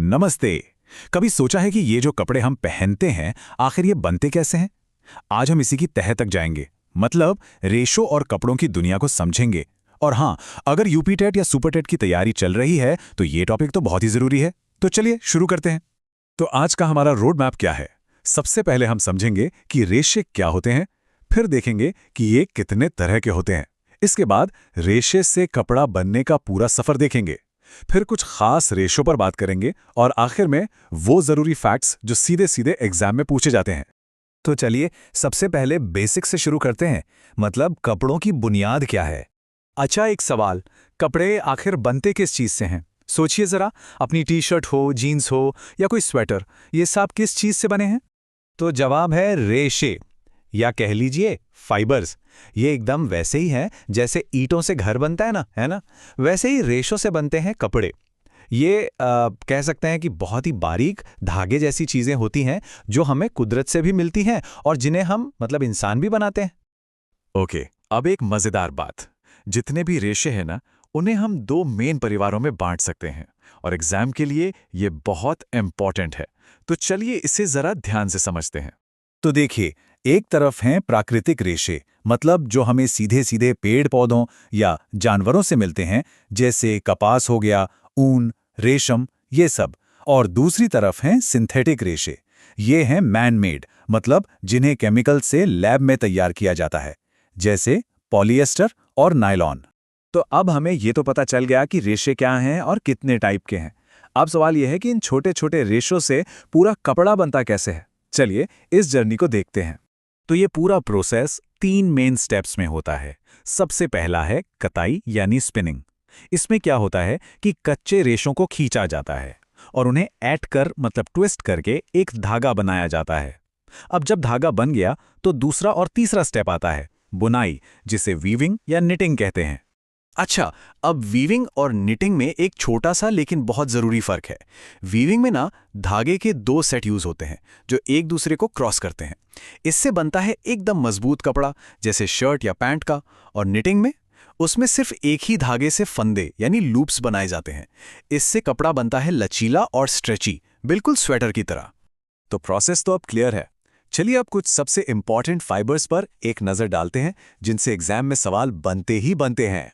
नमस्ते। कभी सोचा है कि ये जो कपड़े हम पहनते हैं आखिर ये बनते कैसे हैं? आज हम इसी की तह तक जाएंगे। मतलब रेशो और कपड़ों की दुनिया को समझेंगे। और हाँ, अगर यूपी टेट या सुपर टेट की तैयारी चल रही है तो ये टॉपिक तो बहुत ही जरूरी है। तो चलिए शुरू करते हैं। तो आज का हमारा रोड मैप क्या है? सबसे पहले हम समझेंगे कि रेशे क्या होते हैं, फिर देखेंगे कि ये कितने तरह के होते हैं। इसके बाद रेशे से कपड़ा बनने का पूरा सफर देखेंगे। फिर कुछ खास रेशो पर बात करेंगे और आखिर में वो जरूरी फैक्ट्स जो सीधे सीधे एग्जाम में पूछे जाते हैं। तो चलिए सबसे पहले बेसिक से शुरू करते हैं। मतलब कपड़ों की बुनियाद क्या है? अच्छा, एक सवाल, कपड़े आखिर बनते किस चीज़ से हैं? सोचिए ज़रा, अपनी टी शर्ट हो, जीन्स हो या कोई स्वेटर, ये सब किस चीज़ से बने हैं? तो जवाब है रेशे, या कह लीजिए फाइबर्स। ये एकदम वैसे ही हैं जैसे ईंटों से घर बनता है ना? वैसे ही रेशों से बनते हैं कपड़े। ये कह सकते हैं कि बहुत ही बारीक धागे जैसी चीज़ें होती हैं जो हमें कुदरत से भी मिलती हैं और जिन्हें हम मतलब इंसान भी बनाते हैं। ओके, अब एक मजेदार बात। जितने भी रेशे हैं ना, उन्हें हम दो मेन परिवारों में बांट सकते हैं और एग्जाम के लिए ये बहुत इंपॉर्टेंट है। तो चलिए इसे जरा ध्यान से समझते हैं। तो देखिए, एक तरफ हैं प्राकृतिक रेशे, मतलब जो हमें सीधे सीधे पेड़ पौधों या जानवरों से मिलते हैं, जैसे कपास हो गया, ऊन, रेशम, ये सब। और दूसरी तरफ हैं सिंथेटिक रेशे। ये हैं मैन मेड, मतलब जिन्हें केमिकल से लैब में तैयार किया जाता है, जैसे पॉलिएस्टर और नायलॉन। तो अब हमें ये तो पता चल गया कि रेशे क्या हैं और कितने टाइप के हैं। अब सवाल यह है कि इन छोटे छोटे रेशों से पूरा कपड़ा बनता कैसे है। चलिए इस जर्नी को देखते हैं। तो ये पूरा प्रोसेस 3 मेन स्टेप्स में होता है। सबसे पहला है कताई यानी स्पिनिंग। इसमें क्या होता है कि कच्चे रेशों को खींचा जाता है और उन्हें ऐट कर मतलब ट्विस्ट करके एक धागा बनाया जाता है। अब जब धागा बन गया तो दूसरा और तीसरा स्टेप आता है बुनाई, जिसे वीविंग या निटिंग कहते हैं। अच्छा, अब वीविंग और निटिंग में एक छोटा सा लेकिन बहुत ज़रूरी फ़र्क है। वीविंग में ना धागे के 2 सेट यूज़ होते हैं जो एक दूसरे को क्रॉस करते हैं। इससे बनता है एकदम मजबूत कपड़ा, जैसे शर्ट या पैंट का। और निटिंग में उसमें सिर्फ एक ही धागे से फंदे यानी लूप्स बनाए जाते हैं। इससे कपड़ा बनता है लचीला और स्ट्रेची, बिल्कुल स्वेटर की तरह। तो प्रोसेस तो अब क्लियर है। चलिए अब कुछ सबसे इंपॉर्टेंट फाइबर्स पर एक नज़र डालते हैं जिनसे एग्जाम में सवाल बनते ही बनते हैं।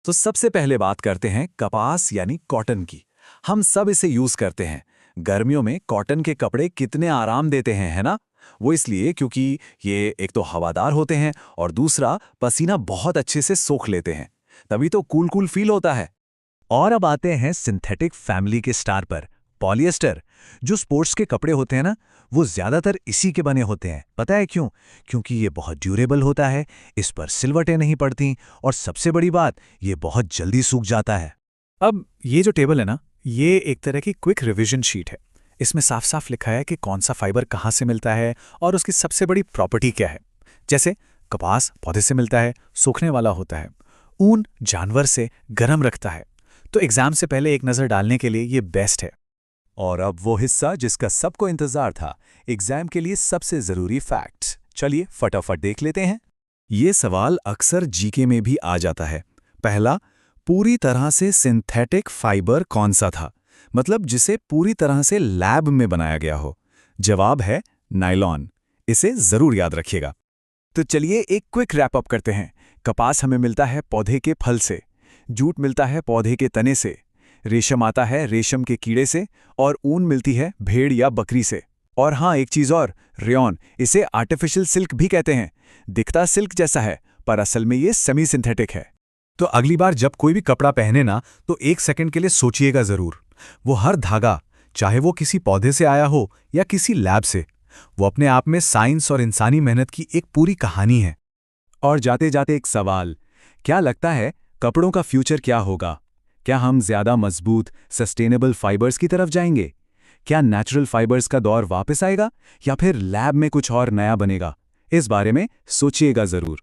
तो सबसे पहले बात करते हैं कपास यानी कॉटन की। हम सब इसे यूज करते हैं। गर्मियों में कॉटन के कपड़े कितने आराम देते हैं, है ना? वो इसलिए क्योंकि ये एक तो हवादार होते हैं और दूसरा पसीना बहुत अच्छे से सोख लेते हैं। तभी तो कूल कूल फील होता है। और अब आते हैं सिंथेटिक फैमिली के स्टार पर, पॉलिएस्टर। जो स्पोर्ट्स के कपड़े होते हैं ना, वो ज्यादातर इसी के बने होते हैं। पता है क्यों? क्योंकि ये बहुत ड्यूरेबल होता है, इस पर सिलवटें नहीं पड़ती और सबसे बड़ी बात, ये बहुत जल्दी सूख जाता है। अब ये जो टेबल है ना, ये एक तरह की क्विक रिवीजन शीट है। इसमें साफ साफ लिखा है कि कौन सा फाइबर कहाँ से मिलता है और उसकी सबसे बड़ी प्रॉपर्टी क्या है। जैसे कपास पौधे से मिलता है, सूखने वाला होता है। ऊन जानवर से, गर्म रखता है। तो एग्जाम से पहले एक नज़र डालने के लिए ये बेस्ट है। और अब वो हिस्सा जिसका सबको इंतजार था, एग्जाम के लिए सबसे जरूरी फैक्ट्स। चलिए फटाफट देख लेते हैं। ये सवाल अक्सर जीके में भी आ जाता है। पहला, पूरी तरह से सिंथेटिक फाइबर कौन सा था, मतलब जिसे पूरी तरह से लैब में बनाया गया हो? जवाब है नायलॉन। इसे जरूर याद रखिएगा। तो चलिए एक क्विक रैप अप करते हैं। कपास हमें मिलता है पौधे के फल से, जूट मिलता है पौधे के तने से, रेशम आता है रेशम के कीड़े से, और ऊन मिलती है भेड़ या बकरी से। और हाँ, एक चीज़ और, रेयॉन, इसे आर्टिफिशियल सिल्क भी कहते हैं। दिखता सिल्क जैसा है पर असल में ये सेमी सिंथेटिक है। तो अगली बार जब कोई भी कपड़ा पहने ना, तो 1 सेकंड के लिए सोचिएगा जरूर। वो हर धागा, चाहे वो किसी पौधे से आया हो या किसी लैब से, वो अपने आप में साइंस और इंसानी मेहनत की एक पूरी कहानी है। और जाते जाते एक सवाल, क्या लगता है कपड़ों का फ्यूचर क्या होगा? क्या हम ज्यादा मजबूत सस्टेनेबल फाइबर्स की तरफ जाएंगे? क्या नेचुरल फाइबर्स का दौर वापस आएगा या फिर लैब में कुछ और नया बनेगा? इस बारे में सोचिएगा जरूर।